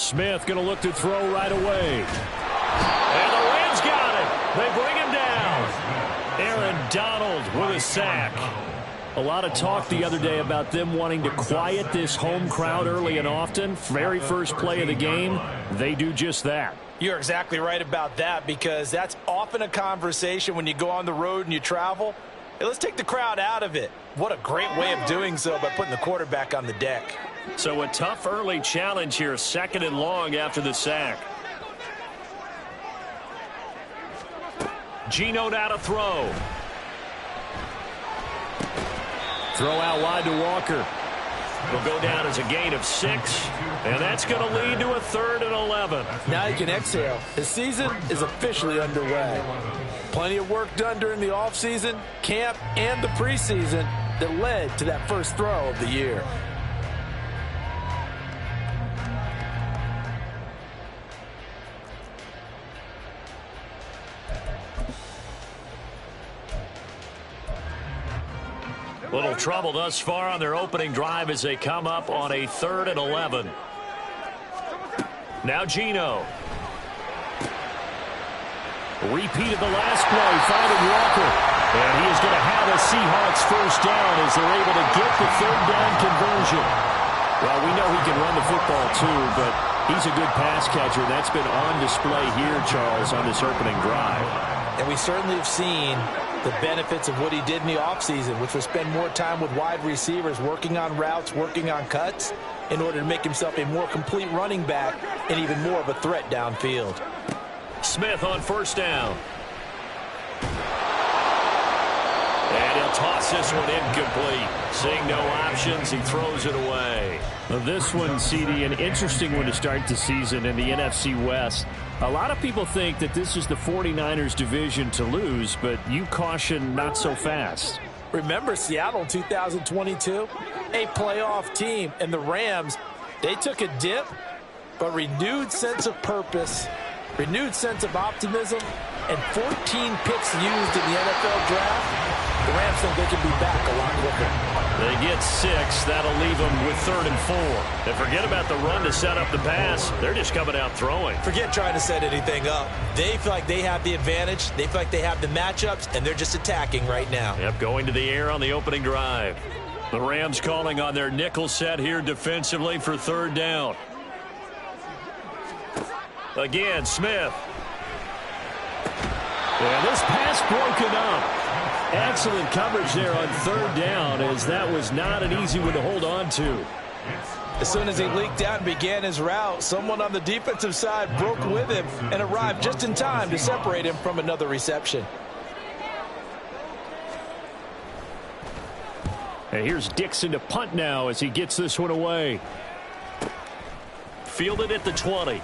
Smith going to look to throw right away. And the Rams got it. They bring him down. Aaron Donald with a sack. A lot of talk the other day about them wanting to quiet this home crowd early and often. Very first play of the game, they do just that. You're exactly right about that, because that's often a conversation when you go on the road and you travel. Hey, let's take the crowd out of it. What a great way of doing so by putting the quarterback on the deck. So a tough early challenge here, 2nd and long after the sack. Geno now to throw. Throw out wide to Walker. It'll go down as a gain of 6, and that's going to lead to a 3rd and 11. Now you can exhale. The season is officially underway. Plenty of work done during the offseason, camp, and the preseason that led to that first throw of the year. Little trouble thus far on their opening drive as they come up on a 3rd and 11. Now Geno. Repeat of the last play, finding Walker. And he is going to have a Seahawks first down as they're able to get the 3rd down conversion. Well, we know he can run the football too, but he's a good pass catcher. That's been on display here, Charles, on this opening drive. And we certainly have seen the benefits of what he did in the offseason, which was spend more time with wide receivers, working on routes, working on cuts, in order to make himself a more complete running back and even more of a threat downfield. Smith on first down. And he'll toss this one incomplete. Seeing no options, he throws it away. Now this one, CD, an interesting one to start the season in the NFC West. A lot of people think that this is the 49ers division to lose, but you caution not so fast. Remember Seattle 2022? A playoff team, and the Rams, they took a dip, but renewed sense of purpose, renewed sense of optimism, and 14 picks used in the NFL draft. The Rams think they can be back a lot quicker. They get 6. That'll leave them with 3rd and 4. And forget about the run to set up the pass. They're just coming out throwing. Forget trying to set anything up. They feel like they have the advantage. They feel like they have the matchups, and they're just attacking right now. Yep, going to the air on the opening drive. The Rams calling on their nickel set here defensively for 3rd down. Again, Smith. And this pass broken up. Excellent coverage there on 3rd down, as that was not an easy one to hold on to. As soon as he leaked out and began his route, someone on the defensive side broke with him and arrived just in time to separate him from another reception. And here's Dixon to punt now as he gets this one away. Fielded at the 20.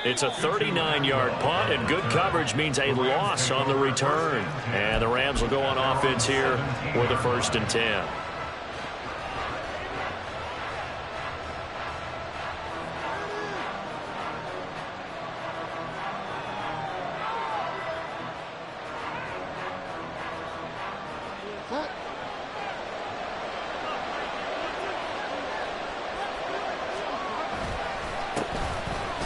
It's a 39-yard punt, and good coverage means a loss on the return. And the Rams will go on offense here with a 1st and 10.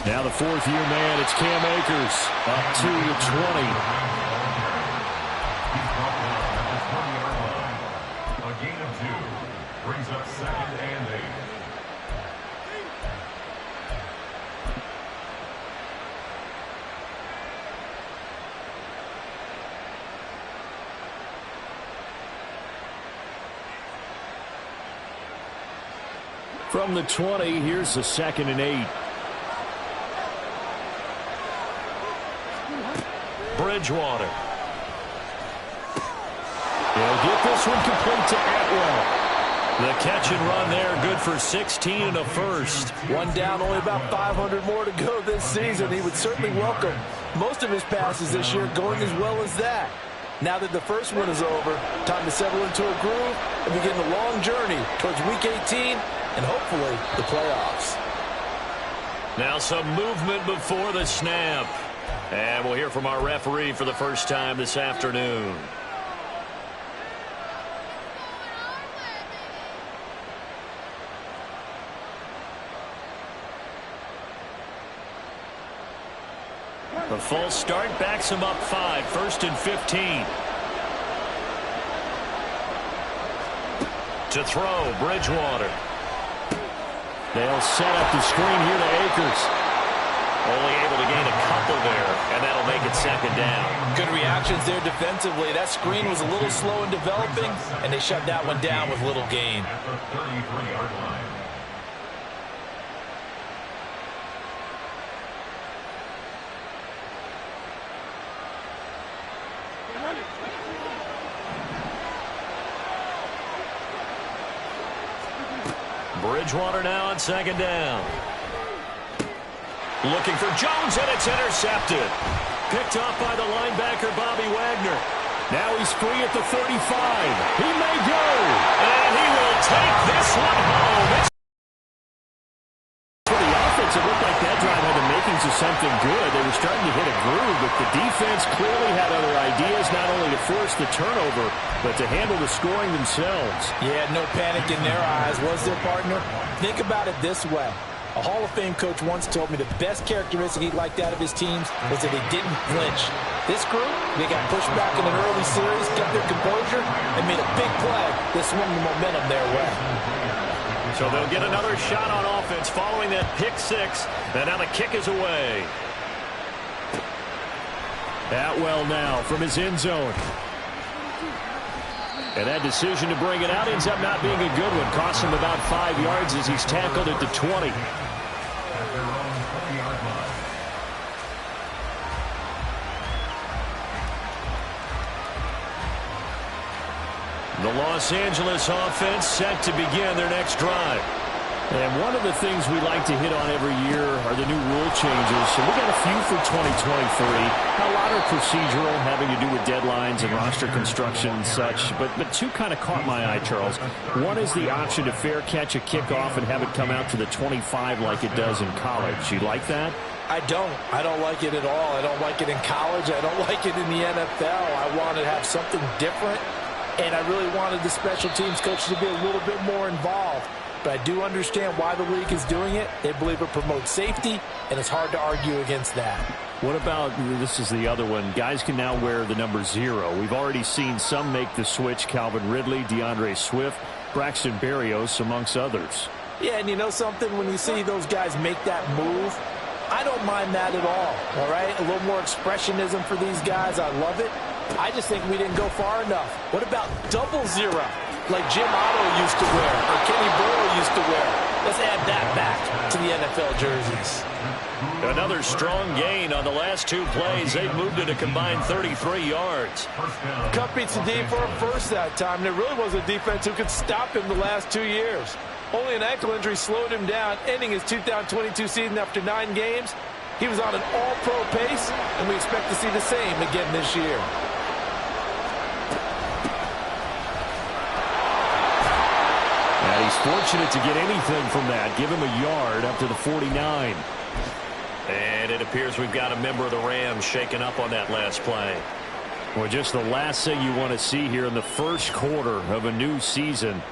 Now the 4th-year man, it's Cam Akers, up to the 20. A gain of 2 brings up 2nd and 8. From the 20, here's the 2nd and 8. Bridgewater. He'll get this one complete to Atwell. The catch and run there, good for 16 and a 1st. One down, only about 500 more to go this season. He would certainly welcome most of his passes this year going as well as that. Now that the first one is over, time to settle into a groove and begin the long journey towards Week 18 and hopefully the playoffs. Now some movement before the snap. And we'll hear from our referee for the first time this afternoon. false start backs him up 5, 1st and 15. To throw, Bridgewater. They'll set up the screen here to Akers. Only able to gain a couple there, and that'll make it 2nd down. Good reactions there defensively. That screen was a little slow in developing, and they shut that one down with little gain. At the 33-yard line. Bridgewater now on 2nd down. Looking for Jones, and it's intercepted. Picked off by the linebacker, Bobby Wagner. Now he's free at the 35. He may go. And he will take this one home. For the offense, it looked like that drive had the makings of something good. They were starting to hit a groove, but the defense clearly had other ideas, not only to force the turnover, but to handle the scoring themselves. Yeah, no panic in their eyes, was there, partner? Think about it this way. A Hall of Fame coach once told me the best characteristic he liked out of his teams was that they didn't flinch. This group, they got pushed back in an early series, kept their composure, and made a big play that swung the momentum their way. So they'll get another shot on offense following that pick 6, and now the kick is away. Atwell now from his end zone. And that decision to bring it out ends up not being a good one. Costs him about 5 yards as he's tackled at the 20. At their own 20-yard line. The Los Angeles offense set to begin their next drive. And one of the things we like to hit on every year are the new rule changes. So we got a few for 2023. A lot are procedural, having to do with deadlines and roster construction and such. But two kind of caught my eye, Charles. One is the option to fair catch a kickoff and have it come out to the 25 like it does in college. You like that? I don't. I don't like it at all. I don't like it in college. I don't like it in the NFL. I want to have something different. And I really wanted the special teams coach to be a little bit more involved. But I do understand why the league is doing it. They believe it promotes safety, and it's hard to argue against that. What about, this is the other one, guys can now wear the number 0. We've already seen some make the switch, Calvin Ridley, DeAndre Swift, Braxton Berrios, amongst others. Yeah, and you know something? When you see those guys make that move, I don't mind that at all right? A little more expressionism for these guys. I love it. I just think we didn't go far enough. What about double 0? Like Jim Otto used to wear, or Kenny Burrow used to wear. Let's add that back to the NFL jerseys. Another strong gain on the last 2 plays. They've moved it a combined 33 yards. Cup beats the D for a first that time. There really was a defense who could stop him the last 2 years. Only an ankle injury slowed him down, ending his 2022 season after 9 games. He was on an all-pro pace, and we expect to see the same again this year. And he's fortunate to get anything from that. Give him a yard up to the 49. And it appears we've got a member of the Rams shaken up on that last play. Well, just the last thing you want to see here in the first quarter of a new season.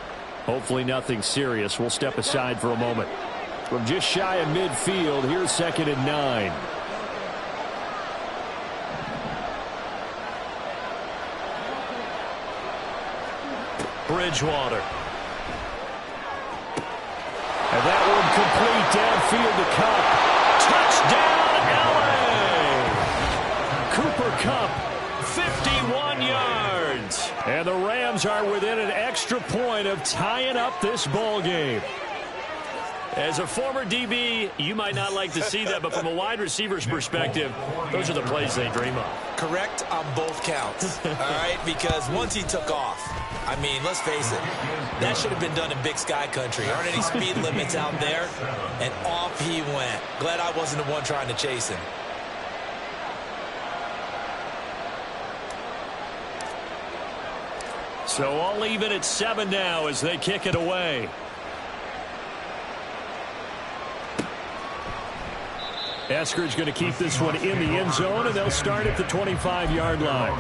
Hopefully nothing serious. We'll step aside for a moment. From just shy of midfield, here's 2nd and 9. Bridgewater. And that one complete downfield to Kupp. Touchdown, L.A. Cooper Kupp, 51 yards. And the Rams are within an extra point of tying up this ball game. As a former DB, you might not like to see that, but from a wide receiver's perspective, those are the plays they dream of. Correct on both counts, all right? Because once he took off, I mean, let's face it, that should have been done in Big Sky Country. Aren't any speed limits out there? And off he went. Glad I wasn't the one trying to chase him. So all even at 7 now as they kick it away. Eskridge going to keep this one in the end zone, and they'll start at the 25-yard line.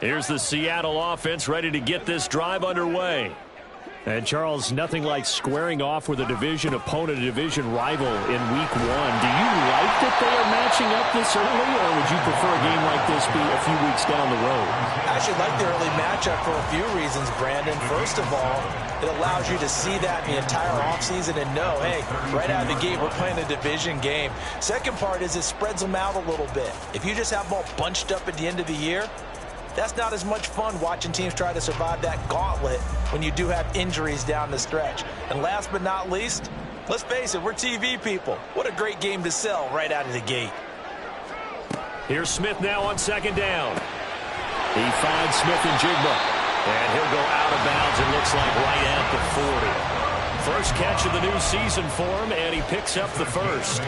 Here's the Seattle offense ready to get this drive underway. And, Charles, nothing like squaring off with a division opponent, a division rival in Week 1. Do you like that they are matching up this early, or would you prefer a game like this be a few weeks down the road? I actually like the early matchup for a few reasons, Brandon. First of all, it allows you to see that the entire offseason and know, hey, right out of the gate, we're playing a division game. Second part is it spreads them out a little bit. If you just have them all bunched up at the end of the year, that's not as much fun watching teams try to survive that gauntlet when you do have injuries down the stretch. And last but not least, let's face it, we're TV people. What a great game to sell right out of the gate. Here's Smith now on second down. He finds Smith and Jigba. And he'll go out of bounds, it looks like right at the 40. First catch of the new season for him, and he picks up the first.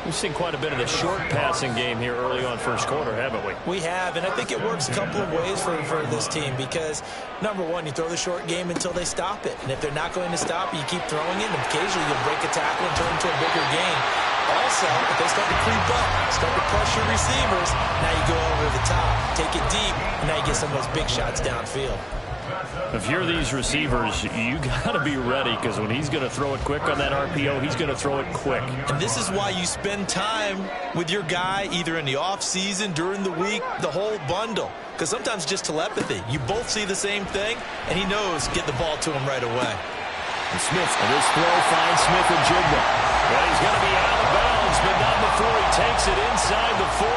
We've seen quite a bit of the short passing game here early on first quarter, haven't we? We have, and I think it works a couple of ways for this team because, number one, you throw the short game until they stop it. And if they're not going to stop it, you keep throwing it, and occasionally you'll break a tackle and turn it into a bigger game. Also, if they start to creep up, start to pressure receivers, now you go over the top, take it deep, and now you get some of those big shots downfield. If you're these receivers, you got to be ready because when he's going to throw it quick on that RPO, he's going to throw it quick. And this is why you spend time with your guy either in the offseason, during the week, the whole bundle. Because sometimes just telepathy. You both see the same thing, and he knows get the ball to him right away. And Smith, and this throw finds Smith and Jigba. Well, he's going to be out of bounds, but not before he takes it inside the 40.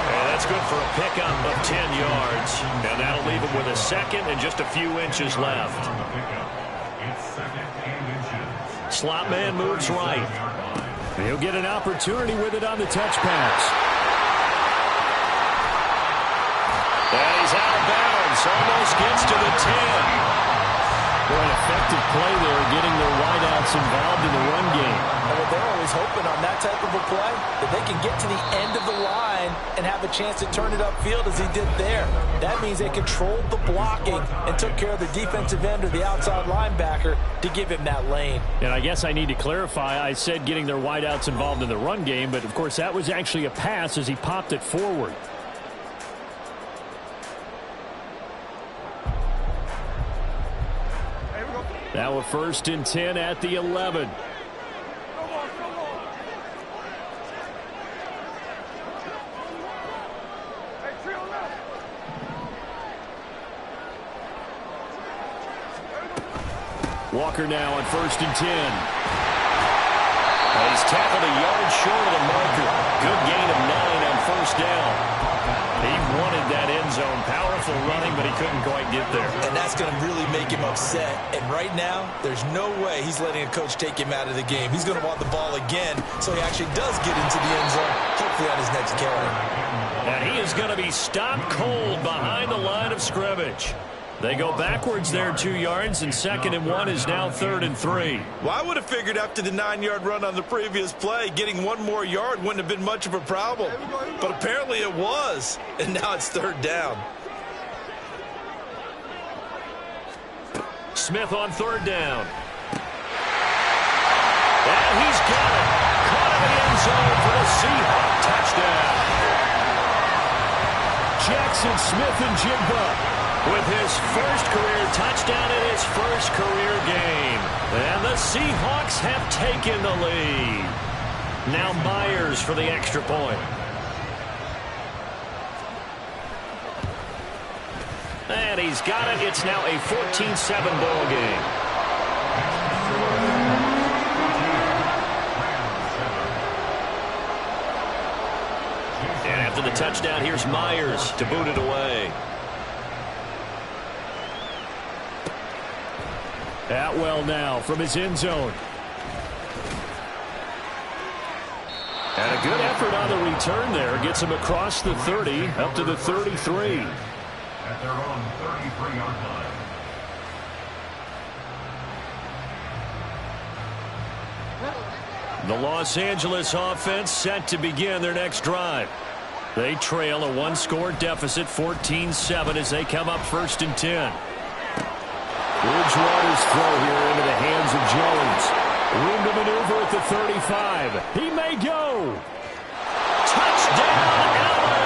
And that's good for a pickup of 10 yards. And that'll leave him with a second and just a few inches left. Slot man moves right. He'll get an opportunity with it on the touch pass. And he's out of bounds. Almost gets to the 10. Boy, an effective play there, getting their wideouts involved in the run game. And they're always hoping on that type of a play that they can get to the end of the line and have a chance to turn it upfield as he did there. That means they controlled the blocking and took care of the defensive end or the outside linebacker to give him that lane. And I guess I need to clarify, I said getting their wideouts involved in the run game, but of course that was actually a pass as he popped it forward. Now a 1st and 10 at the 11. Walker now on 1st and 10. He's tackled a yard short of the marker. Good gain of 9 on 1st down. He wanted that end zone. Powerful running, but he couldn't quite get there. And that's going to really make him upset. And right now, there's no way he's letting a coach take him out of the game. He's going to want the ball again, so he actually does get into the end zone, hopefully on his next carry. And he is going to be stopped cold behind the line of scrimmage. They go backwards there 2 yards, and 2nd and 1 is now 3rd and 3. Well, I would have figured after the 9-yard run on the previous play, getting one more yard wouldn't have been much of a problem. But apparently it was, and now it's 3rd down. Smith on 3rd down. And he's got it. Caught in the end zone for the Seahawks touchdown. Jackson Smith and Jigba with his first career touchdown in his first career game. And the Seahawks have taken the lead. Now Myers for the extra point. And he's got it. It's now a 14-7 ball game. And after the touchdown, here's Myers to boot it away. Atwell now from his end zone. And a good effort on the return there. Gets him across the 30, up to the 33. At their own 33-yard line. The Los Angeles offense set to begin their next drive. They trail a one-score deficit, 14-7, as they come up 1st and 10. Bridgewater's throw here into the hands of Jones. Room to maneuver at the 35. He may go. Touchdown, LA!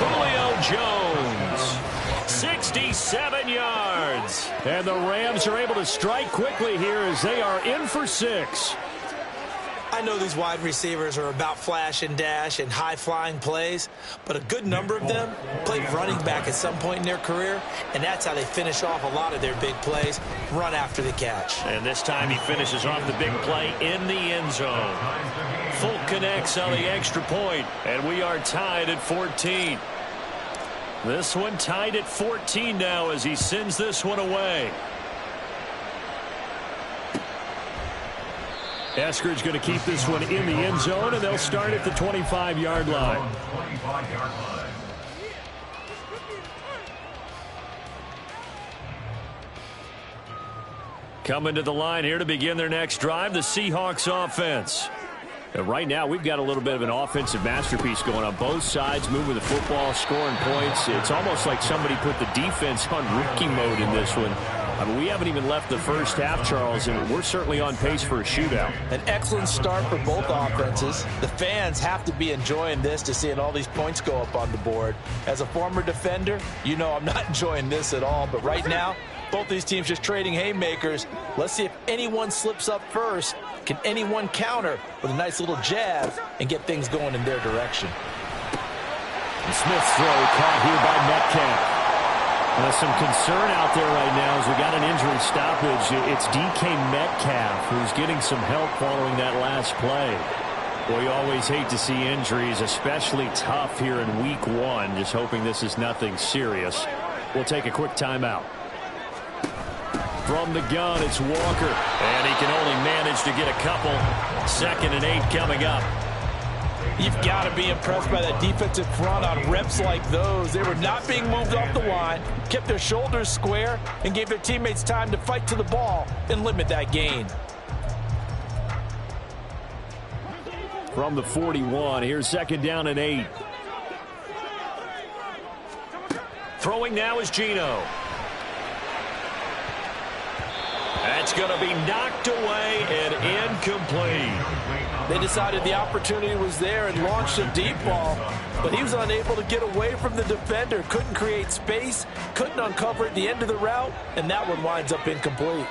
Julio Jones, 67 yards. yards. And the Rams are able to strike quickly here as they are in for 6. I know these wide receivers are about flash and dash and high-flying plays, but a good number of them played running back at some point in their career, and that's how they finish off a lot of their big plays, run after the catch. And this time he finishes off the big play in the end zone. Folk connects on the extra point, and we are tied at 14. This one tied at 14 now as he sends this one away. Eskridge going to keep this one in the end zone, and they'll start at the 25-yard line. Coming to the line here to begin their next drive, the Seahawks offense. And right now, we've got a little bit of an offensive masterpiece going on both sides, moving the football, scoring points. It's almost like somebody put the defense on rookie mode in this one. I mean, we haven't even left the first half, Charles, and we're certainly on pace for a shootout. An excellent start for both offenses. The fans have to be enjoying this to seeing all these points go up on the board. As a former defender, you know I'm not enjoying this at all. But right now, both these teams just trading haymakers. Let's see if anyone slips up first. Can anyone counter with a nice little jab and get things going in their direction? And Smith's throw caught here by Metcalf. Some concern out there right now as we got an injury stoppage. It's DK Metcalf who's getting some help following that last play. Well, you always hate to see injuries, especially tough here in week 1. Just hoping this is nothing serious. We'll take a quick timeout. From the gun, it's Walker. And he can only manage to get a couple. 2nd and 8 coming up. You've got to be impressed by that defensive front on reps like those. They were not being moved off the line, kept their shoulders square, and gave their teammates time to fight to the ball and limit that gain. From the 41, here's 2nd down and 8. Throwing now is Geno. That's going to be knocked away and incomplete. They decided the opportunity was there and launched a deep ball, but he was unable to get away from the defender, couldn't create space, couldn't uncover at the end of the route, and that one winds up incomplete.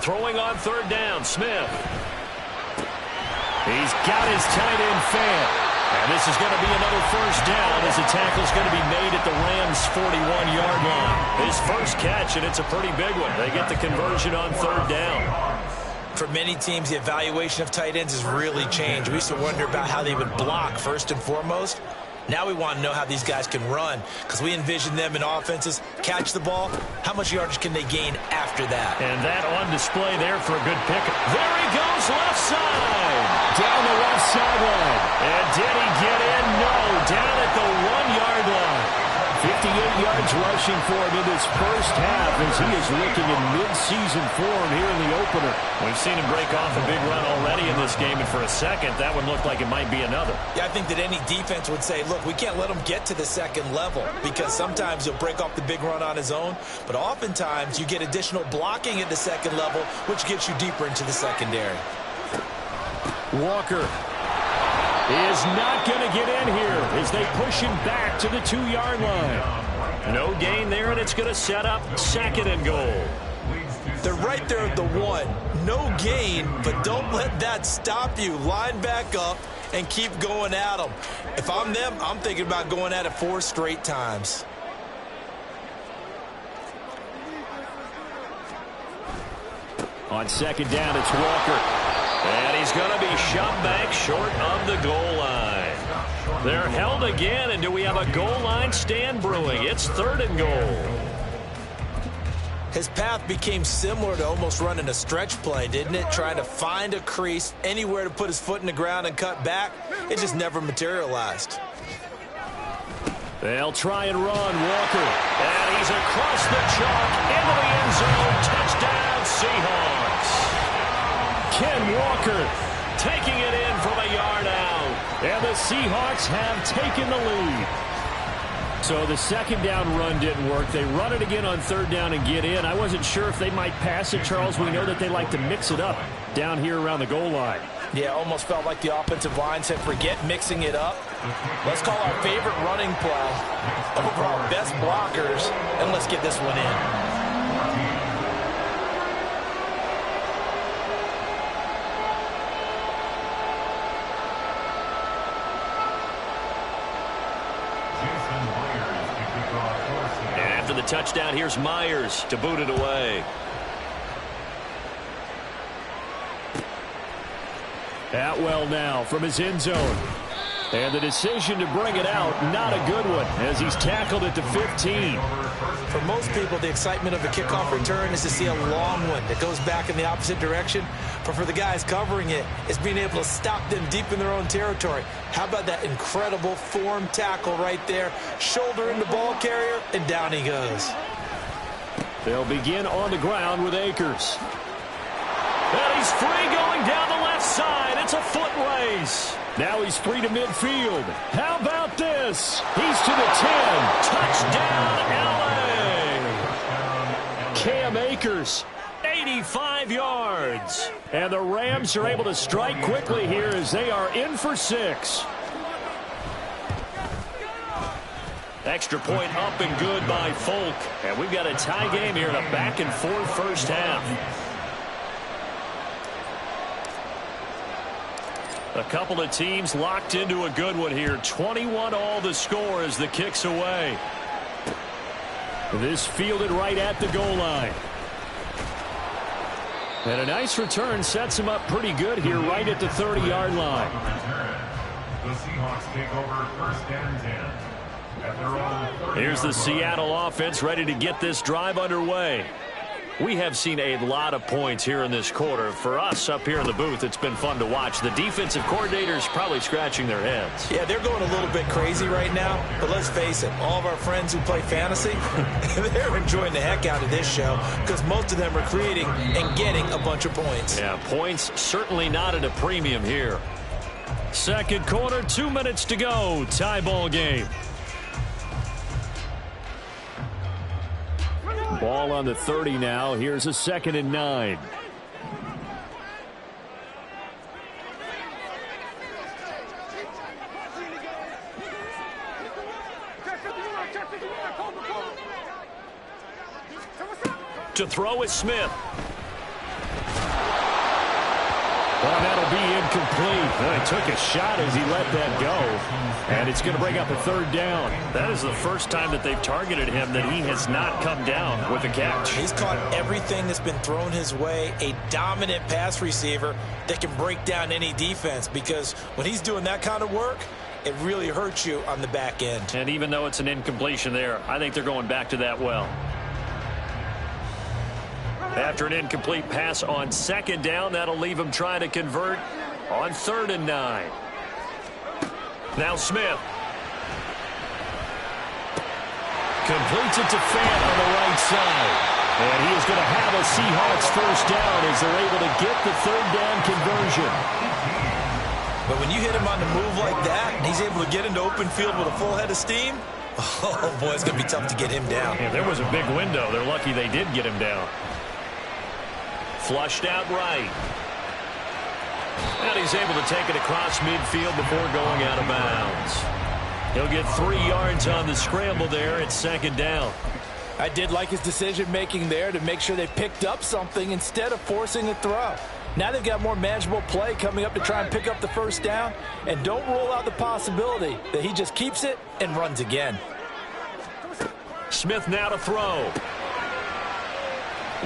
Throwing on 3rd down, Smith. He's got his tight end fan. And this is going to be another 1st down as the tackle's going to be made at the Rams' 41-yard line. His first catch, and it's a pretty big one. They get the conversion on 3rd down. For many teams, the evaluation of tight ends has really changed. We used to wonder about how they would block first and foremost. Now we want to know how these guys can run because we envision them in offenses, catch the ball, how much yardage can they gain after that? And that on display there for a good pickup. There he goes, left side. Down the left sideline. And did he get in? No, down at the 1-yard line. 58 yards rushing for him in this first half as he is looking in mid-season form here in the opener. We've seen him break off a big run already in this game, and for a second, that one looked like it might be another. Yeah, I think that any defense would say, look, we can't let him get to the 2nd level because sometimes he'll break off the big run on his own, but oftentimes you get additional blocking at the 2nd level, which gets you deeper into the secondary. Walker is not going to get in here as they push him back to the 2-yard line. No gain there, and it's going to set up 2nd and goal. They're right there at the 1. No gain, but don't let that stop you. Line back up and keep going at them. If I'm them, I'm thinking about going at it 4 straight times. On 2nd down, it's Walker. And he's going to be shoved back short of the goal line. They're held again, and do we have a goal line stand brewing? It's 3rd and goal. His path became similar to almost running a stretch play, didn't it? Trying to find a crease, anywhere to put his foot in the ground and cut back. It just never materialized. They'll try and run, Walker. And he's across the chalk into the end zone. Touchdown, Seahawks. Ken Walker taking it in from a yard out. And the Seahawks have taken the lead. So the 2nd down run didn't work. They run it again on 3rd down and get in. I wasn't sure if they might pass it, Charles. We know that they like to mix it up down here around the goal line. Yeah, almost felt like the offensive line said, forget mixing it up. Let's call our favorite running play over our best blockers, and let's get this one in. After the touchdown, here's Myers to boot it away. Atwell now from his end zone. And the decision to bring it out, not a good one, as he's tackled at the 15. For most people, the excitement of a kickoff return is to see a long one that goes back in the opposite direction. But for the guys covering it, it's being able to stop them deep in their own territory. How about that incredible form tackle right there? Shoulder in the ball carrier, and down he goes. They'll begin on the ground with Akers. And he's free going down the left side. It's a foot race. Now he's free to midfield. How about this? He's to the 10. Touchdown, L.A. Cam Akers, 85 yards. And the Rams are able to strike quickly here as they are in for 6. Extra point up and good by Folk. And we've got a tie game here in a back-and-forth first half. A couple of teams locked into a good one here. 21 all the score as the kick's away. This fielded right at the goal line. And a nice return sets him up pretty good here right at the 30-yard line. The Seahawks take over first and 10. At their own 30. Here's the Seattle offense ready to get this drive underway. We have seen a lot of points here in this quarter. For us up here in the booth, it's been fun to watch. The defensive coordinators probably scratching their heads. Yeah, they're going a little bit crazy right now. But let's face it, all of our friends who play fantasy, they're enjoying the heck out of this show because most of them are creating and getting a bunch of points. Yeah, points certainly not at a premium here. Second quarter, 2 minutes to go. Tie ball game. Ball on the 30 now. Here's a 2nd and 9. To throw is Smith. Well, that'll be incomplete. Well, he took a shot as he let that go. And it's going to bring up a 3rd down. That is the first time that they've targeted him that he has not come down with a catch. He's caught everything that's been thrown his way. A dominant pass receiver that can break down any defense because when he's doing that kind of work, it really hurts you on the back end. And even though it's an incompletion there, I think they're going back to that well. After an incomplete pass on 2nd down, that'll leave him trying to convert on 3rd and 9. Now Smith. Completes it to Fant on the right side. And he is going to have a Seahawks first down as they're able to get the 3rd down conversion. But when you hit him on the move like that, and he's able to get into open field with a full head of steam, oh boy, it's going to be tough to get him down. Yeah, there was a big window. They're lucky they did get him down. Flushed out right. And he's able to take it across midfield before going out of bounds. He'll get 3 yards on the scramble there at 2nd down. I did like his decision-making there to make sure they picked up something instead of forcing a throw. Now they've got more manageable play coming up to try and pick up the first down. And don't rule out the possibility that he just keeps it and runs again. Smith now to throw.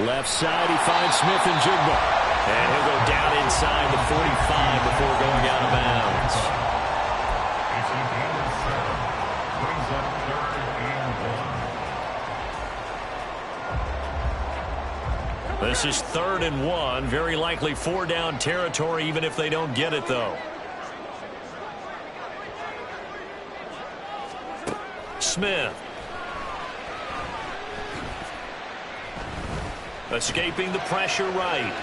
Left side, he finds Smith and Jigba. And he'll go down inside the 45 before going out of bounds. Brings up 3rd and 1. This is 3rd and 1. Very likely 4-down territory, even if they don't get it, though. Smith. Escaping the pressure right.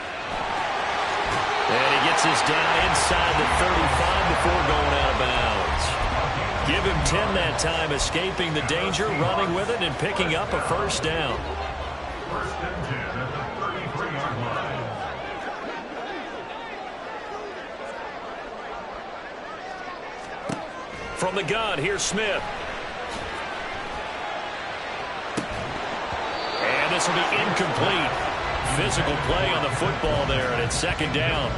And he gets his down inside the 35 before going out of bounds. Give him 10 that time, escaping the danger, running with it, and picking up a first down. First and 10 at the 33-yard line. From the gun, here's Smith. And this will be incomplete. Physical play on the football there, and it's second down.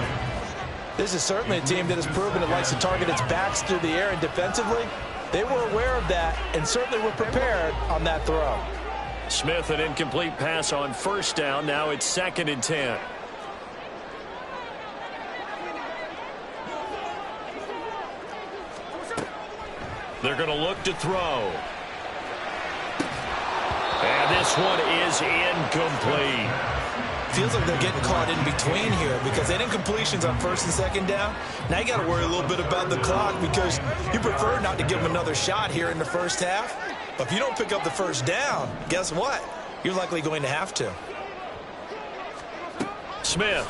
This is certainly a team that has proven it likes to target its backs through the air, and defensively, they were aware of that and certainly were prepared on that throw. Smith, an incomplete pass on first down. Now it's 2nd and 10. They're going to look to throw. And this one is incomplete. Feels like they're getting caught in between here because they didn't completions on 1st and 2nd down. Now you got to worry a little bit about the clock because you prefer not to give them another shot here in the first half. But if you don't pick up the first down, guess what? You're likely going to have to. Smith.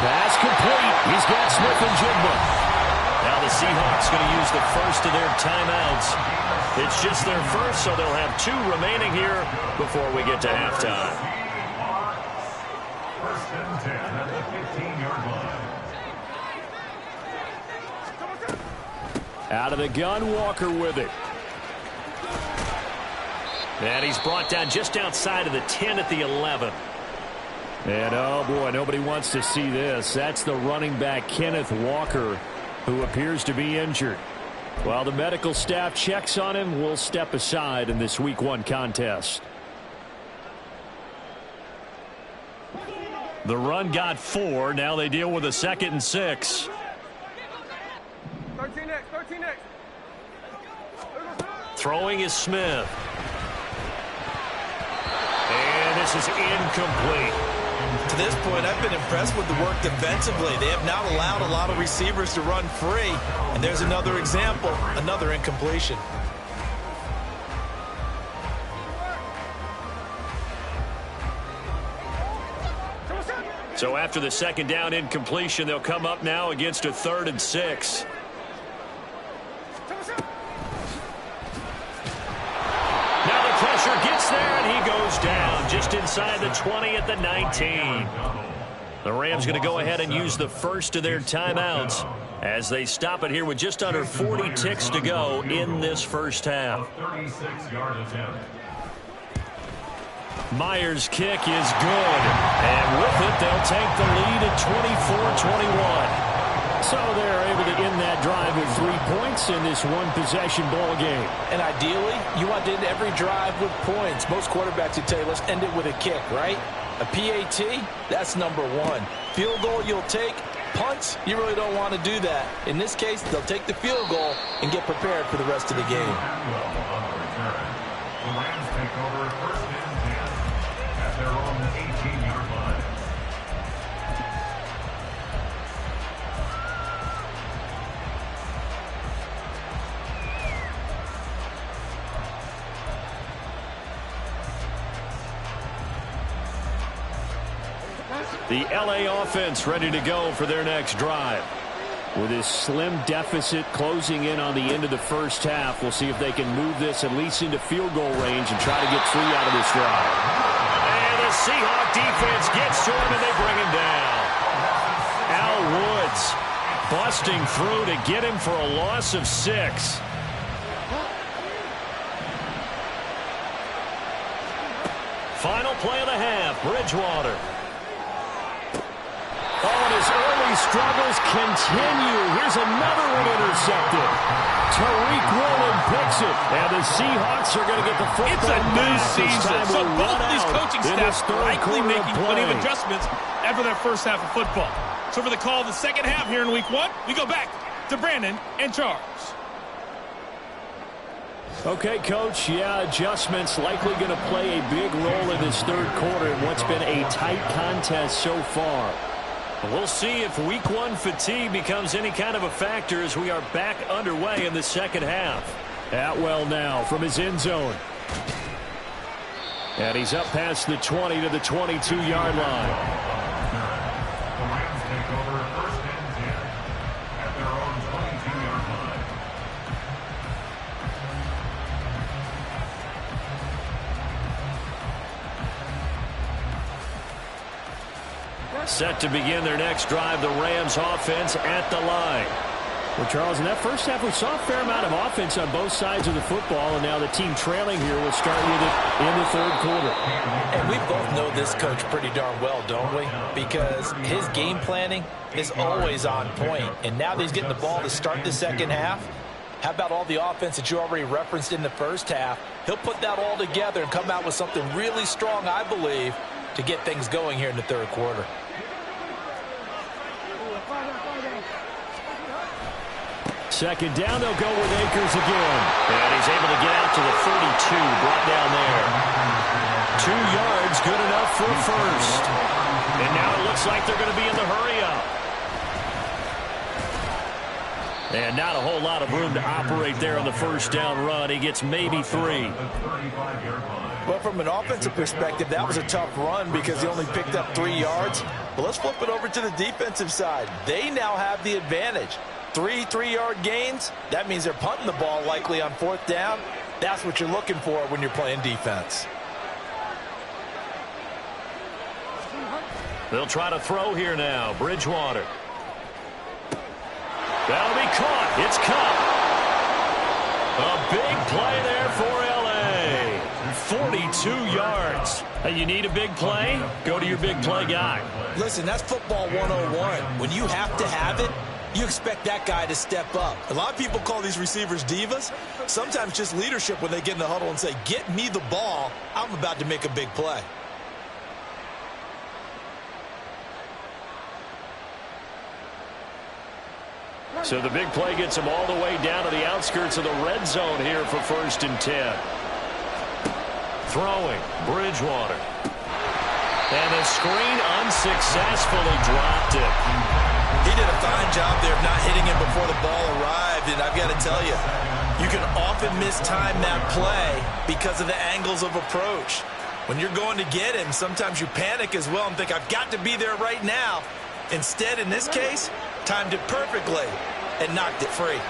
Pass complete. He's got Smith and Jigba. Now the Seahawks going to use the first of their timeouts. It's just their first, so they'll have 2 remaining here before we get to halftime. 1st and 10 at the 15-yard line. Out of the gun, Walker with it. And he's brought down just outside of the 10 at the 11. And, oh, boy, nobody wants to see this. That's the running back, Kenneth Walker, who appears to be injured. While the medical staff checks on him, we'll step aside in this Week 1 contest. The run got 4. Now they deal with a 2nd and 6. 13X. Throwing is Smith. And this is incomplete. To this point, I've been impressed with the work defensively. They have not allowed a lot of receivers to run free. And there's another example, another incompletion. So after the 2nd down incompletion, they'll come up now against a 3rd and 6. Now the pressure gets there, and he goes down just inside the 20 at the 19. The Rams going to go ahead and use the first of their timeouts as they stop it here with just under 40 ticks to go in this first half. 36-yard attempt. Myers' kick is good, and with it, they'll take the lead at 24-21. So they're able to end that drive with 3 points in this one-possession ball game. And ideally, you want to end every drive with points. Most quarterbacks would tell you, let's end it with a kick, right? A PAT, that's number 1. Field goal you'll take. Punts, you really don't want to do that. In this case, they'll take the field goal and get prepared for the rest of the game. The Rams take over 1st and 10 at their own 18-yard line. The LA offense ready to go for their next drive. With this slim deficit closing in on the end of the first half, we'll see if they can move this at least into field goal range and try to get 3 out of this drive. And the Seahawk defense gets to him, and they bring him down. Al Woods busting through to get him for a loss of 6. Final play of the half, Bridgewater. Oh, and his early struggles continue. Here's another one intercepted. Tariq Woolen picks it, and the Seahawks are going to get the football. It's a new season, so both of these coaching staffs likely making plenty of adjustments after that first half of football. So for the call of the second half here in Week 1, we go back to Brandon and Charles. Okay, Coach, yeah, adjustments likely going to play a big role in this third quarter in what's been a tight contest so far. We'll see if Week 1 fatigue becomes any kind of a factor as we are back underway in the second half. Atwell now from his end zone. And he's up past the 20 to the 22-yard line. The Rams take over 1st and 10 at their own 22-yard line. Set to begin their next drive, the Rams offense at the line. Well, Charles, in that first half, we saw a fair amount of offense on both sides of the football, and now the team trailing here will start with it in the third quarter. And we both know this coach pretty darn well, don't we? Because his game planning is always on point. And now that he's getting the ball to start the second half, how about all the offense that you already referenced in the first half? He'll put that all together and come out with something really strong, I believe, to get things going here in the third quarter. Second down, they'll go with Akers again. And he's able to get out to the 42, brought down there. 2 yards, good enough for a first. And now it looks like they're going to be in the hurry-up. And not a whole lot of room to operate there on the first down run. He gets maybe 3. Well, from an offensive perspective, that was a tough run because he only picked up 3 yards. But let's flip it over to the defensive side. They now have the advantage. 3 3-yard gains, that means they're punting the ball likely on 4th down. That's what you're looking for when you're playing defense. They'll try to throw here now. Bridgewater. That'll be caught. It's caught. A big play there for L.A. 42 yards. You need a big play? Go to your big play guy. Listen, that's football 101. When you have to have it, you expect that guy to step up. A lot of people call these receivers divas. Sometimes just leadership when they get in the huddle and say, get me the ball. I'm about to make a big play. So the big play gets him all the way down to the outskirts of the red zone here for 1st and 10. Throwing, Bridgewater. And the screen unsuccessfully dropped it. He did a fine job there of not hitting him before the ball arrived, and I've got to tell you, you can often mistime that play because of the angles of approach. When you're going to get him, sometimes you panic as well and think, I've got to be there right now. Instead, in this case, timed it perfectly and knocked it free.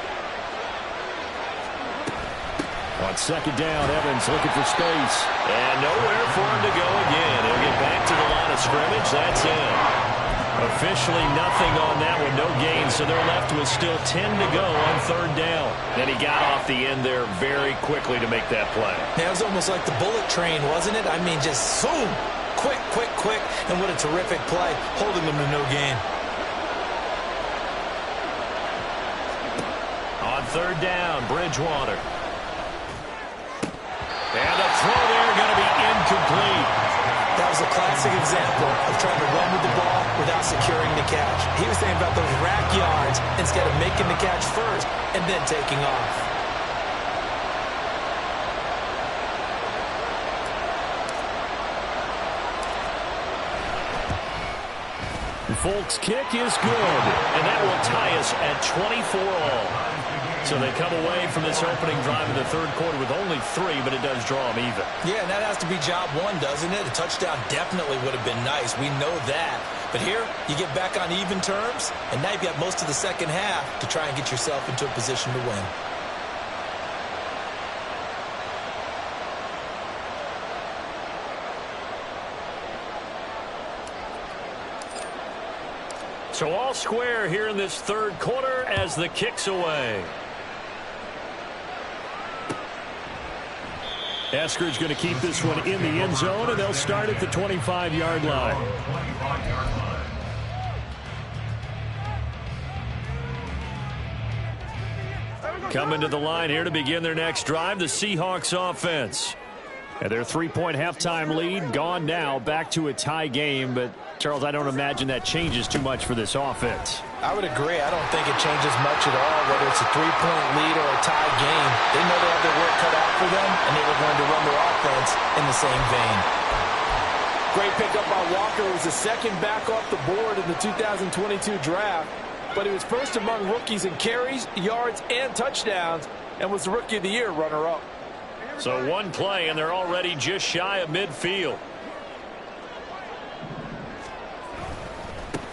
On 2nd down, Evans looking for space. And nowhere for him to go again. He'll get back to the line of scrimmage. That's it. Officially nothing on that one, no gain, so they're left with still 10 to go on 3rd down. Then he got off the end there very quickly to make that play. Yeah, it was almost like the bullet train, wasn't it? I mean, just zoom, quick, quick, quick, and what a terrific play, holding them to no gain. On 3rd down, Bridgewater. And a throw there going to be incomplete. That was a classic example of trying to run with the ball without securing the catch. He was thinking about those rack yards instead of making the catch first and then taking off. Folk's kick is good, and that will tie us at 24 all. So they come away from this opening drive in the third quarter with only 3, but it does draw them even. Yeah, and that has to be job 1, doesn't it? A touchdown definitely would have been nice. We know that. But here, you get back on even terms, and now you've got most of the second half to try and get yourself into a position to win. So all square here in this third quarter as the kick's away. Eskridge going to keep this one in the end zone, and they'll start at the 25-yard line. Coming to the line here to begin their next drive, the Seahawks offense. And their 3-point halftime lead gone now, back to a tie game. But, Charles, I don't imagine that changes too much for this offense. I would agree. I don't think it changes much at all, whether it's a 3-point lead or a tie game. They know they have their work cut out for them, and they were going to run their offense in the same vein. Great pickup by Walker. It was the second back off the board in the 2022 draft. But he was first among rookies in carries, yards, and touchdowns, and was the Rookie of the Year runner-up. So one play, and they're already just shy of midfield.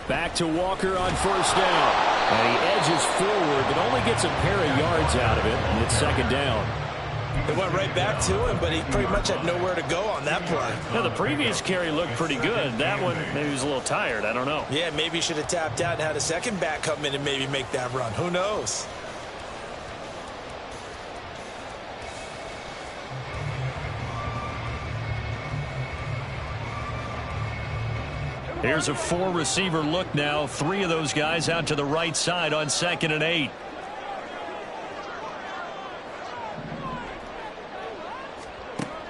Back to Walker on first down. And he edges forward, but only gets a pair of yards out of it, and it's second down. It went right back to him, but he pretty much had nowhere to go on that play. Yeah, the previous carry looked pretty good. That one, maybe he was a little tired. I don't know. Yeah, maybe he should have tapped out and had a second back come in and maybe make that run. Who knows? Here's a four-receiver look now. Three of those guys out to the right side on 2nd and 8.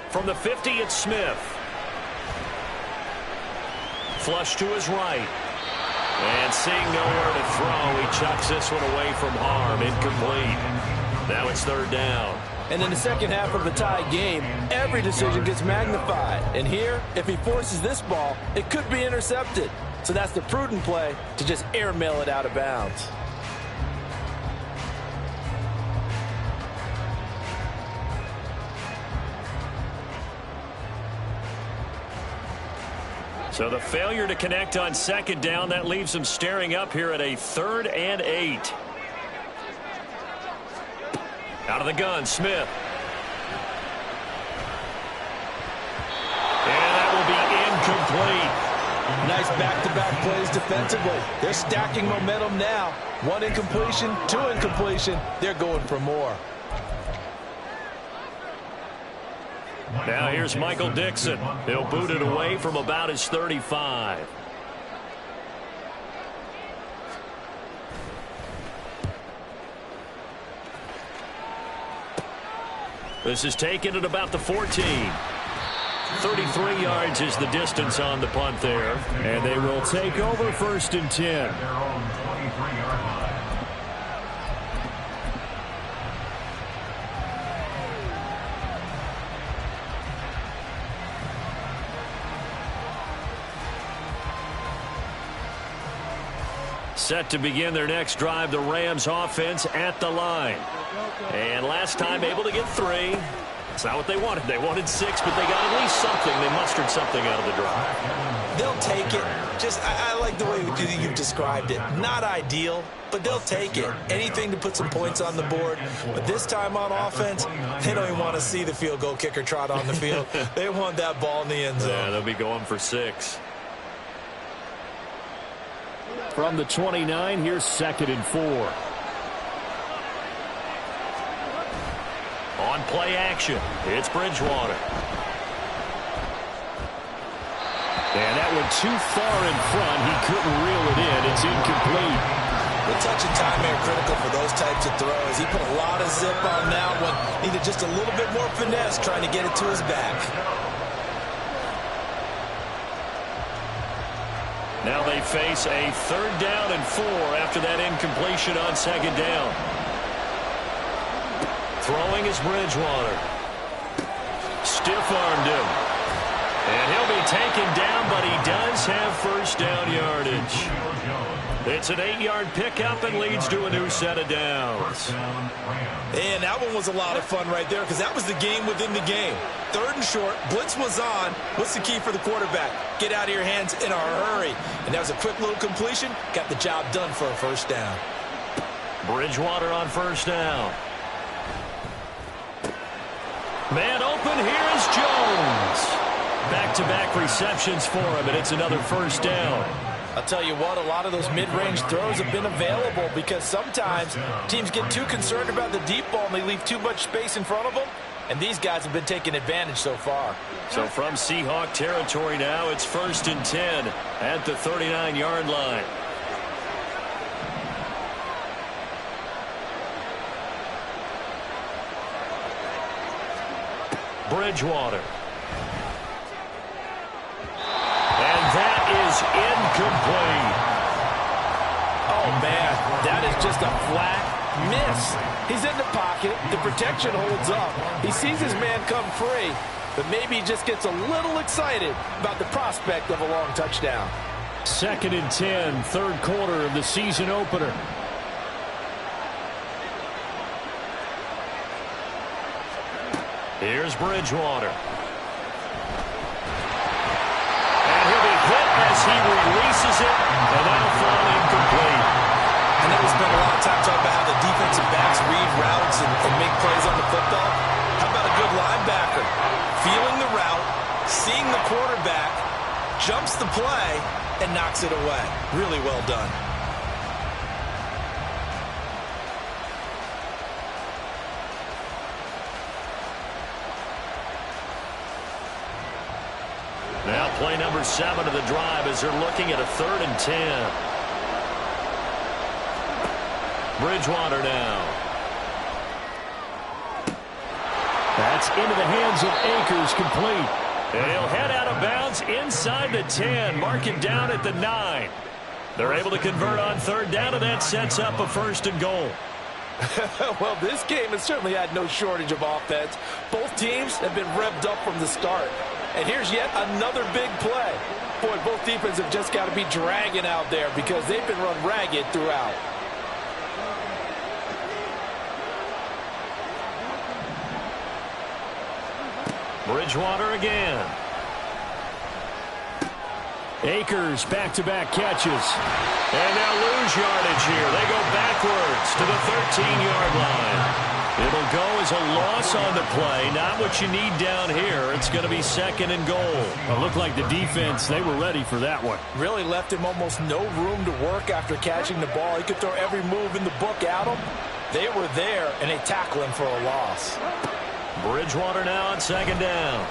From the 50, it's Smith. Flush to his right. And seeing nowhere to throw, he chucks this one away from harm. Incomplete. Now it's 3rd down. And in the second half of a tie game, every decision gets magnified. And here, if he forces this ball, it could be intercepted. So that's the prudent play to just airmail it out of bounds. So the failure to connect on 2nd down, that leaves him staring up here at a 3rd and 8. Out of the gun, Smith. And that will be incomplete. Nice back-to-back plays defensively. They're stacking momentum now. 1 incompletion, 2 incompletion. They're going for more. Now here's Michael Dixon. He'll boot it away from about his 35. This is taken at about the 14. 33 yards is the distance on the punt there. And they will take over 1st and 10. Their own 23-yard line. Set to begin their next drive, the Rams offense at the line. And last time able to get 3. It's not what they wanted. They wanted 6, but they got at least something. They mustered something out of the drive. They'll take it. I like the way you've described it. Not ideal, but they'll take it. Anything to put some points on the board. But this time on offense, they don't even want to see the field goal kicker trot on the field. They want that ball in the end zone. Yeah, they'll be going for 6. From the 29, here's 2nd and 4. On play action, it's Bridgewater. And that one too far in front. He couldn't reel it in. It's incomplete. The touch and time are critical for those types of throws. He put a lot of zip on that one. Needed just a little bit more finesse trying to get it to his back. Now they face a 3rd down and 4 after that incompletion on 2nd down. Throwing is Bridgewater. Stiff-armed him. And he'll be taken down, but he does have 1st down yardage. It's an 8-yard pickup and leads to a new set of downs. And that one was a lot of fun right there because that was the game within the game. 3rd and short, blitz was on. What's the key for the quarterback? Get out of your hands in a hurry. And that was a quick little completion. Got the job done for a 1st down. Bridgewater on 1st down. Man open, here is Jones. Back-to-back receptions for him, and it's another 1st down. I'll tell you what, a lot of those mid-range throws have been available because sometimes teams get too concerned about the deep ball and they leave too much space in front of them, and these guys have been taking advantage so far. So from Seahawk territory now, it's 1st and 10 at the 39-yard line. Bridgewater. And that is incomplete. Oh, man, that is just a flat miss. He's in the pocket. The protection holds up. He sees his man come free, but maybe he just gets a little excited about the prospect of a long touchdown. 2nd and 10, 3rd quarter of the season opener. Here's Bridgewater. And he'll be hit as he releases it, and that'll fall incomplete. I know we spent a lot of time talking about how the defensive backs read routes and make plays on the football. How about feeling the route, seeing the quarterback, jumps the play, and knocks it away. Really well done. Now play number 7 of the drive as they're looking at a 3rd and 10. Bridgewater now. That's into the hands of Akers, complete. And he'll head out of bounds inside the 10. Mark it down at the 9. They're able to convert on 3rd down, and that sets up a 1st and goal. Well, this game has certainly had no shortage of offense. Both teams have been revved up from the start. And here's yet another big play. Boy, both defenses have just got to be dragging out there because they've been run ragged throughout. Bridgewater again. Akers, back-to-back catches. And now lose yardage here. They go backwards to the 13-yard line. It'll go as a loss on the play. Not what you need down here. It's going to be 2nd and goal. It looked like the defense, they were ready for that one. Really left him almost no room to work after catching the ball. He could throw every move in the book at him. They were there, and they tackle him for a loss. Bridgewater now on 2nd down.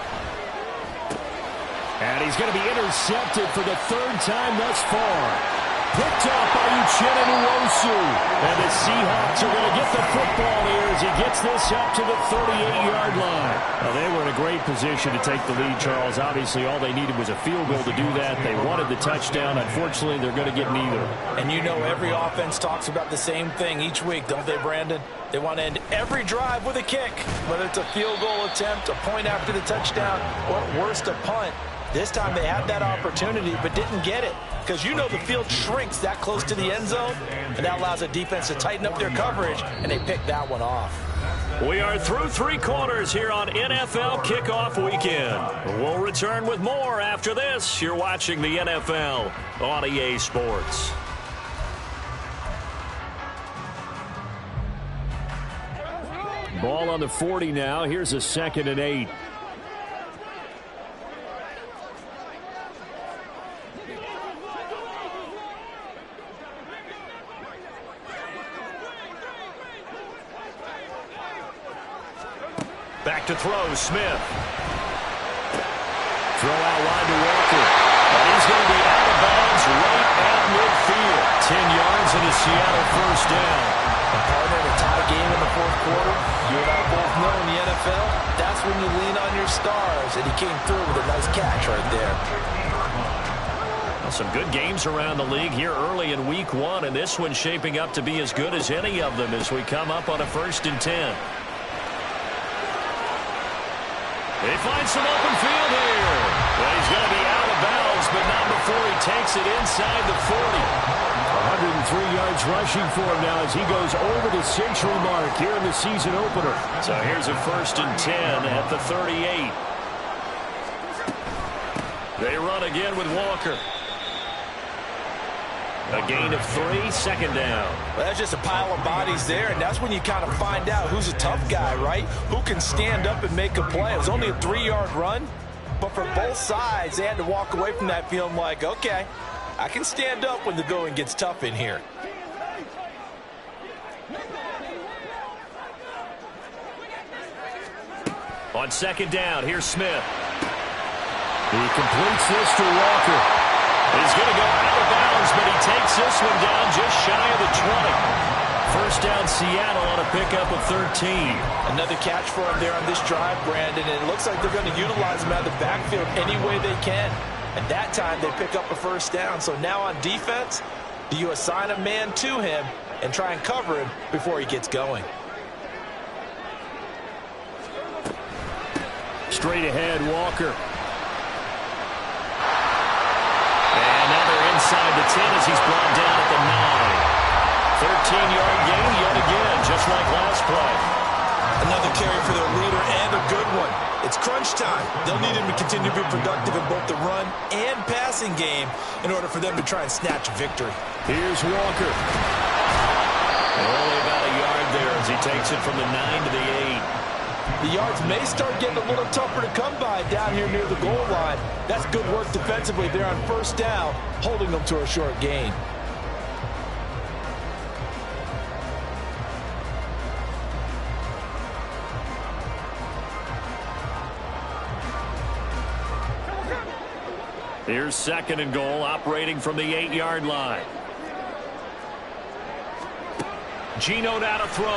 And he's going to be intercepted for the 3rd time thus far. Picked off by Uchenna Nwosu. And the Seahawks are going to get the football here as he gets this up to the 38-yard line. Well, they were in a great position to take the lead, Charles. Obviously, all they needed was a field goal to do that. They wanted the touchdown. Unfortunately, they're going to get neither. And you know every offense talks about the same thing each week, don't they, Brandon? They want to end every drive with a kick, whether it's a field goal attempt, a point after the touchdown, or at worst, a punt. This time they had that opportunity but didn't get it because you know the field shrinks that close to the end zone, and that allows the defense to tighten up their coverage, and they picked that one off. We are through 3 quarters here on NFL Kickoff Weekend. We'll return with more after this. You're watching the NFL on EA Sports. Ball on the 40 now. Here's a 2nd and 8. Back to throw, Smith. Throw out wide to Walker. And he's going to be out of bounds right at midfield. 10 yards and a Seattle 1st down. A partner in a tie game in the 4th quarter. You and I both know in the NFL, that's when you lean on your stars. And he came through with a nice catch right there. Well, some good games around the league here early in week 1. And this one's shaping up to be as good as any of them as we come up on a 1st and 10. They find some open field here. Well, he's going to be out of bounds, but not before he takes it inside the 40. 103 yards rushing for him now as he goes over the century mark here in the season opener. So here's a 1st and 10 at the 38. They run again with Walker. A gain of 3, 2nd down. Well, that's just a pile of bodies there, and that's when you kind of find out who's a tough guy, right? Who can stand up and make a play. It was only a 3-yard run, but for both sides, they had to walk away from that feeling like, okay, I can stand up when the going gets tough in here. On 2nd down, here's Smith. He completes this to Walker. He's going to go out of bounds, but he takes this one down just shy of the 20. 1st down, Seattle on a pickup of 13. Another catch for him there on this drive, Brandon, and it looks like they're going to utilize him out of the backfield any way they can. And that time they pick up a 1st down. So now on defense, do you assign a man to him and try and cover him before he gets going? Straight ahead, Walker. Inside the 10 as he's brought down at the 9. 13-yard gain yet again, just like last play. Another carry for their leader and a good one. It's crunch time. They'll need him to continue to be productive in both the run and passing game in order for them to try and snatch a victory. Here's Walker. Only about a yard there as he takes it from the 9 to the 8. The yards may start getting a little tougher to come by down here near the goal line. That's good work defensively there on first down, holding them to a short gain. Here's second and goal, operating from the 8-yard line. Geno now to throw.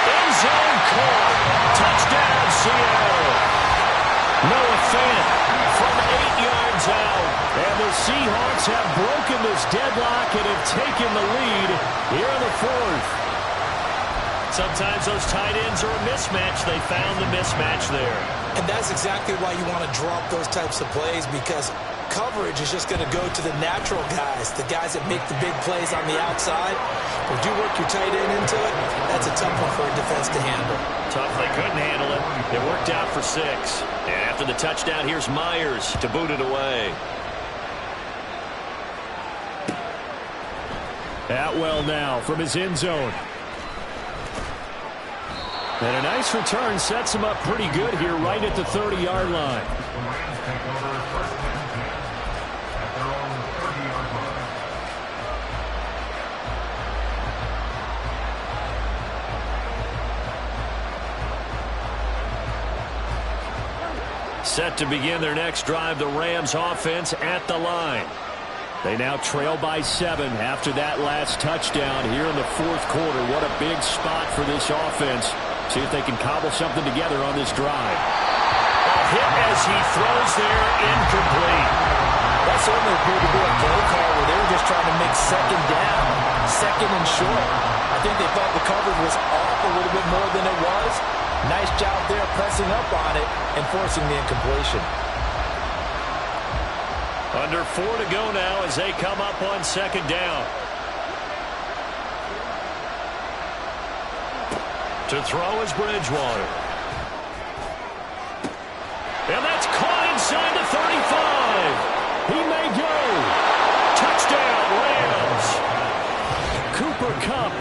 End zone caught. Touchdown, Seattle. Noah Fant from 8 yards out. And the Seahawks have broken this deadlock and have taken the lead here in the fourth. Sometimes those tight ends are a mismatch. They found the mismatch there. And that's exactly why you want to drop those types of plays, because coverage is just going to go to the natural guys, the guys that make the big plays on the outside. But you work your tight end into it, that's a tough one for a defense to handle. Tough, they couldn't handle it. It worked out for 6. And after the touchdown, here's Myers to boot it away. Atwell now from his end zone. And a nice return sets him up pretty good here right at the 30-yard line. The Rams take over first and 10 at their own 30-yard line. Set to begin their next drive, the Rams offense at the line. They now trail by 7 after that last touchdown here in the fourth quarter. What a big spot for this offense. See if they can cobble something together on this drive. A hit as he throws there, incomplete. That certainly appeared to be a play call where they were just trying to make second down, second and short. I think they thought the coverage was off a little bit more than it was. Nice job there pressing up on it and forcing the incompletion. Under 4 to go now as they come up on second down. To throw is Bridgewater. And that's caught inside the 35. He may go. Touchdown, Rams. Cooper Kupp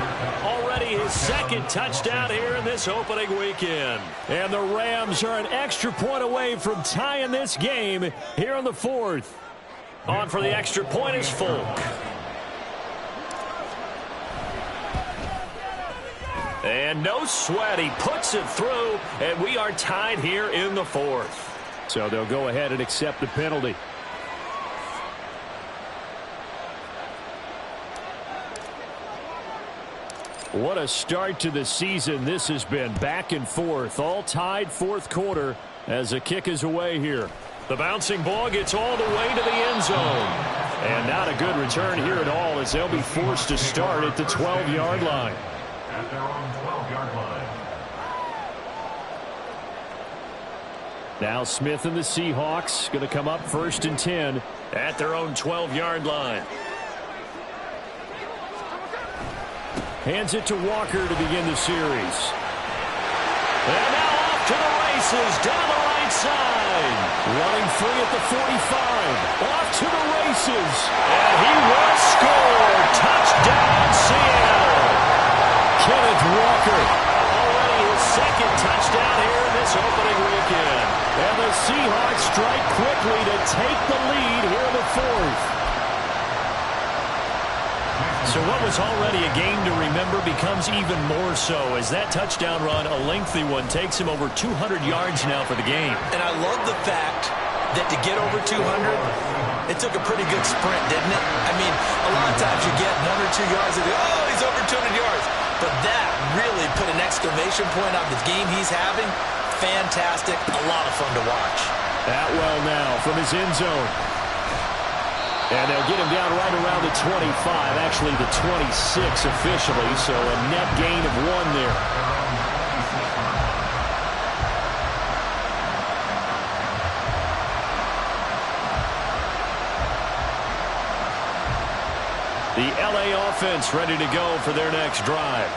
already his second touchdown here in this opening weekend. And the Rams are an extra point away from tying this game here in the fourth. On for the extra point is Folk. And no sweat. He puts it through, and we are tied here in the fourth. So they'll go ahead and accept the penalty. What a start to the season this has been. Back and forth, all tied fourth quarter as the kick is away here. The bouncing ball gets all the way to the end zone. And not a good return here at all as they'll be forced to start at the 12-yard line. At their own 12-yard line. Now Smith and the Seahawks going to come up first and 10 at their own 12-yard line. Hands it to Walker to begin the series. And now off to the races down the right side. Running free at the 45. Off to the races. And he will score. Touchdown, Seattle. Kenneth Walker. Already his second touchdown here in this opening weekend. And the Seahawks strike quickly to take the lead here in the fourth. So what was already a game to remember becomes even more so as that touchdown run, a lengthy one, takes him over 200 yards now for the game. And I love the fact that to get over 200, it took a pretty good sprint, didn't it? I mean, a lot of times you get 1 or 2 yards and you go, oh, he's over 200 yards. But that really put an exclamation point on the game he's having. Fantastic. A lot of fun to watch. Atwell now from his end zone. And they'll get him down right around the 25, actually the 26 officially, so a net gain of 1 there. The LA offense ready to go for their next drive.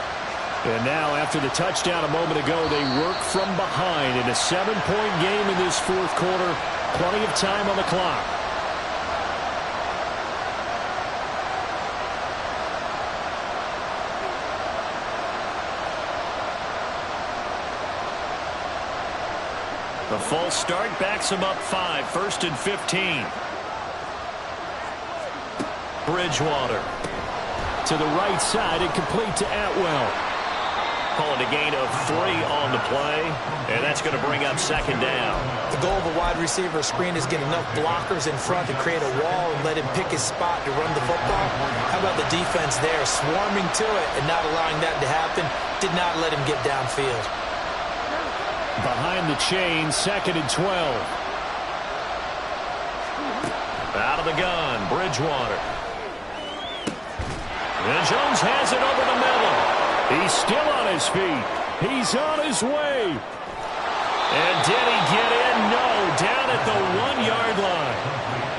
And now after the touchdown a moment ago, they work from behind in a 7-point game in this fourth quarter. Plenty of time on the clock. The false start backs him up 5, 1st and 15. Bridgewater to the right side and complete to Atwell. Calling a gain of 3 on the play, and that's going to bring up 2nd down. The goal of a wide receiver screen is get enough blockers in front to create a wall and let him pick his spot to run the football. How about the defense there, swarming to it and not allowing that to happen? Did not let him get downfield. Behind the chain, 2nd and 12. Out of the gun, Bridgewater. And Jones has it over the middle. He's still on his feet. He's on his way. And did he get in? No, down at the 1-yard line.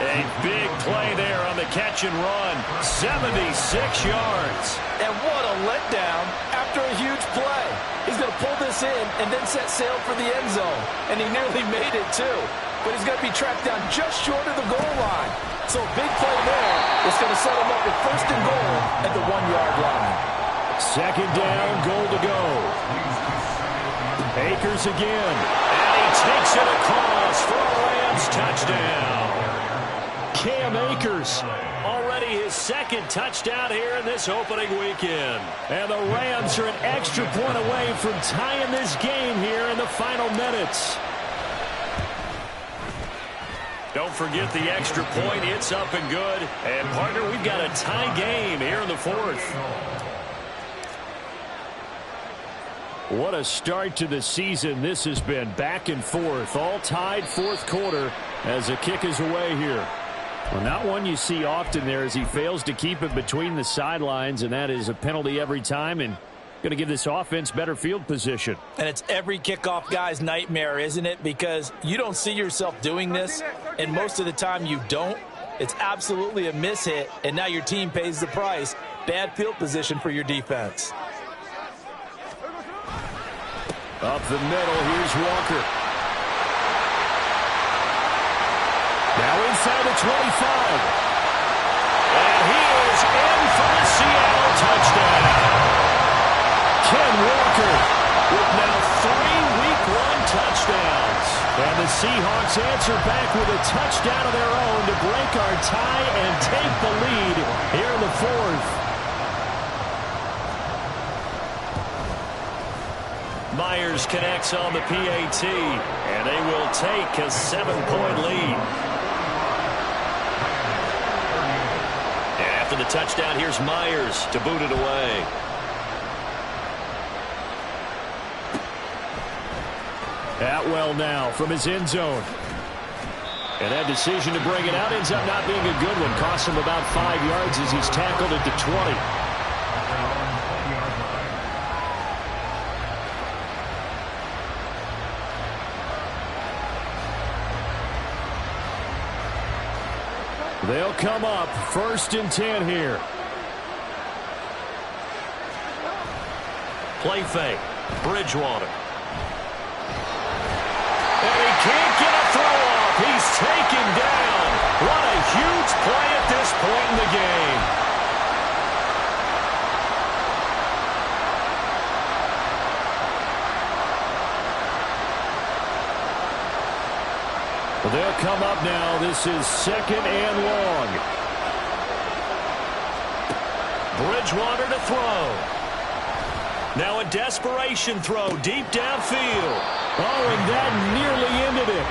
A big play there on the catch and run. 76 yards. And what a letdown after a huge play. He's going to pull this in and then set sail for the end zone. And he nearly made it, too. But he's going to be tracked down just short of the goal line. So a big play there is going to set him up with 1st and goal at the 1-yard line. 2nd down, goal to go. Akers again. And he takes it across for a Rams touchdown. Cam Akers. Already his 2nd touchdown here in this opening weekend. And the Rams are an extra point away from tying this game here in the final minutes. Don't forget the extra point. It's up and good. And, partner, we've got a tie game here in the 4th. What a start to the season this has been. Back and forth, all tied 4th quarter as the kick is away here. Well, not one you see often there as he fails to keep it between the sidelines, and that is a penalty every time and going to give this offense better field position. And it's every kickoff guy's nightmare, isn't it? Because you don't see yourself doing this, and most of the time you don't. It's absolutely a mishit, and now your team pays the price. Bad field position for your defense. Up the middle, here's Walker. Now inside the 25. And he is in for the Seattle touchdown. Ken Walker with now 3 Week 1 touchdowns. And the Seahawks answer back with a touchdown of their own to break our tie and take the lead here in the 4th. Myers connects on the PAT, and they will take a 7-point lead. And after the touchdown, here's Myers to boot it away. Atwell now from his end zone. And that decision to bring it out ends up not being a good one. Costs him about 5 yards as he's tackled at the 20. They'll come up 1st and 10 here. Play fake. Bridgewater. And he can't get a throw off. He's taken down. What a huge play at this point in the game. Well, they'll come up now. This is 2nd and long. Bridgewater to throw. Now a desperation throw deep downfield. Oh, and that nearly ended it.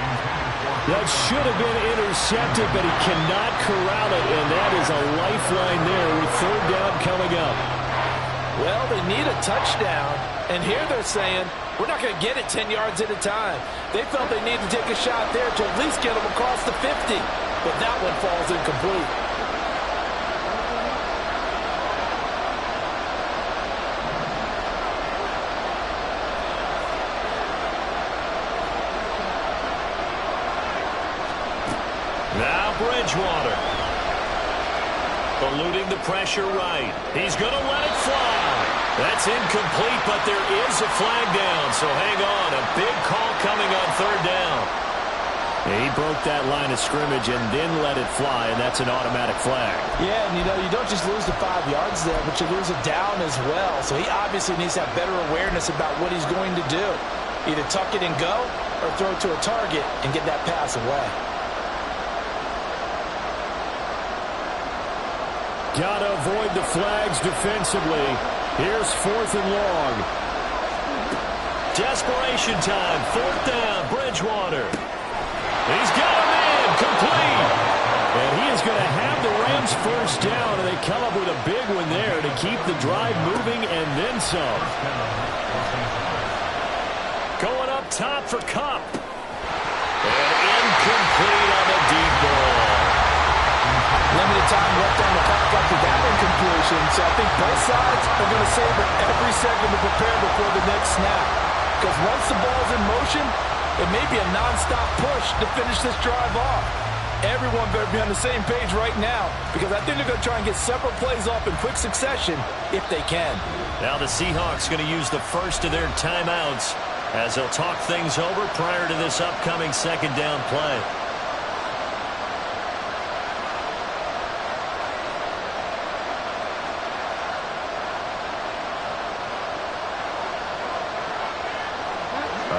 That should have been intercepted, but he cannot corral it, and that is a lifeline there with 3rd down coming up. Well, they need a touchdown, and here they're saying, we're not going to get it 10 yards at a time. They felt they needed to take a shot there to at least get them across the 50, but that one falls incomplete. Now Bridgewater. Eluding the pressure right. He's going to let it fly. That's incomplete, but there is a flag down, so hang on. A big call coming on 3rd down. Yeah, he broke that line of scrimmage and then let it fly, and that's an automatic flag. Yeah, and you don't just lose the 5 yards there, but you lose it down as well. So he obviously needs to have better awareness about what he's going to do. Either tuck it and go or throw it to a target and get that pass away. Gotta avoid the flags defensively. Here's 4th and long. Desperation time. 4th down. Bridgewater. He's got him in. Complete. And he is going to have the Rams first down, and they come up with a big one there to keep the drive moving and then some. Going up top for Kupp. And incomplete on the deep ball. Limited time left on the clock after that incompletion, so I think both sides are going to savor every second to prepare before the next snap. Because once the ball's in motion, it may be a nonstop push to finish this drive off. Everyone better be on the same page right now, because I think they're going to try and get several plays off in quick succession if they can. Now the Seahawks going to use the first of their timeouts as they'll talk things over prior to this upcoming 2nd down play.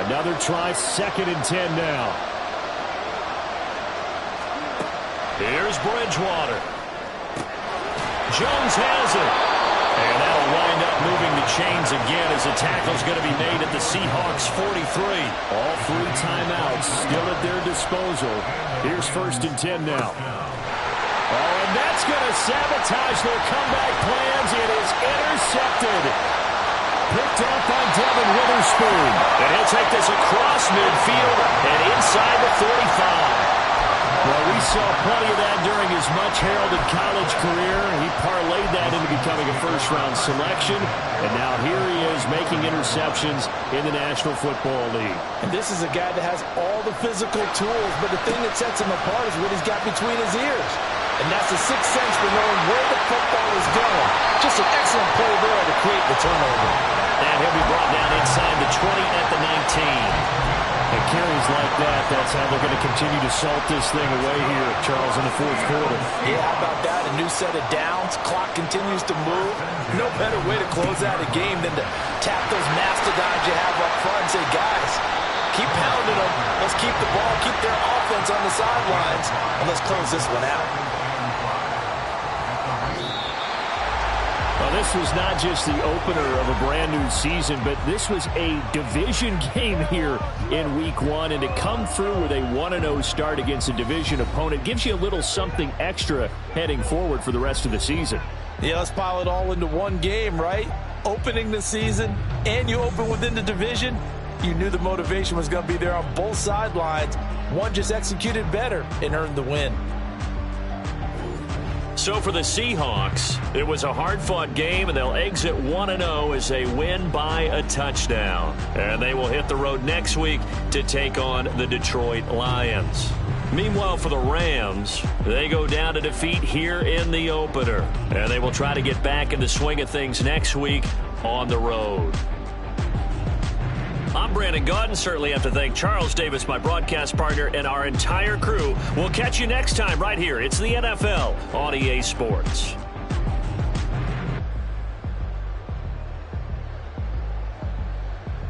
Another try, 2nd and 10 now. Here's Bridgewater. Jones has it. And that'll wind up moving the chains again as the tackle's going to be made at the Seahawks 43. All 3 timeouts still at their disposal. Here's 1st and 10 now. Oh, and that's going to sabotage their comeback plans. It is intercepted. Picked up by Devin Witherspoon. And he'll take this across midfield and inside the 45. Well, we saw plenty of that during his much-heralded college career. He parlayed that into becoming a first-round selection. And now here he is making interceptions in the National Football League. And this is a guy that has all the physical tools, but the thing that sets him apart is what he's got between his ears. And that's the sixth sense for knowing where the football is going. Just an excellent play there to create the turnover. And he'll be brought down inside the 20 at the 19. And carries like that, that's how they're going to continue to salt this thing away here, Charles, in the 4th quarter. Yeah, how about that? A new set of downs. Clock continues to move. No better way to close out a game than to tap those mastodons you have up front and say, guys, keep pounding them. Let's keep the ball, keep their offense on the sidelines, and let's close this one out. Well, this was not just the opener of a brand new season, but this was a division game here in Week 1. And to come through with a 1-0 start against a division opponent gives you a little something extra heading forward for the rest of the season. Yeah, let's pile it all into one game, right? Opening the season, and you open within the division. You knew the motivation was going to be there on both sidelines. One just executed better and earned the win. So for the Seahawks, it was a hard-fought game, and they'll exit 1-0 as they win by a touchdown. And they will hit the road next week to take on the Detroit Lions. Meanwhile, for the Rams, they go down to defeat here in the opener. And they will try to get back in the swing of things next week on the road. I'm Brandon Gaudin. Certainly have to thank Charles Davis, my broadcast partner, and our entire crew. We'll catch you next time right here. It's the NFL on EA Sports.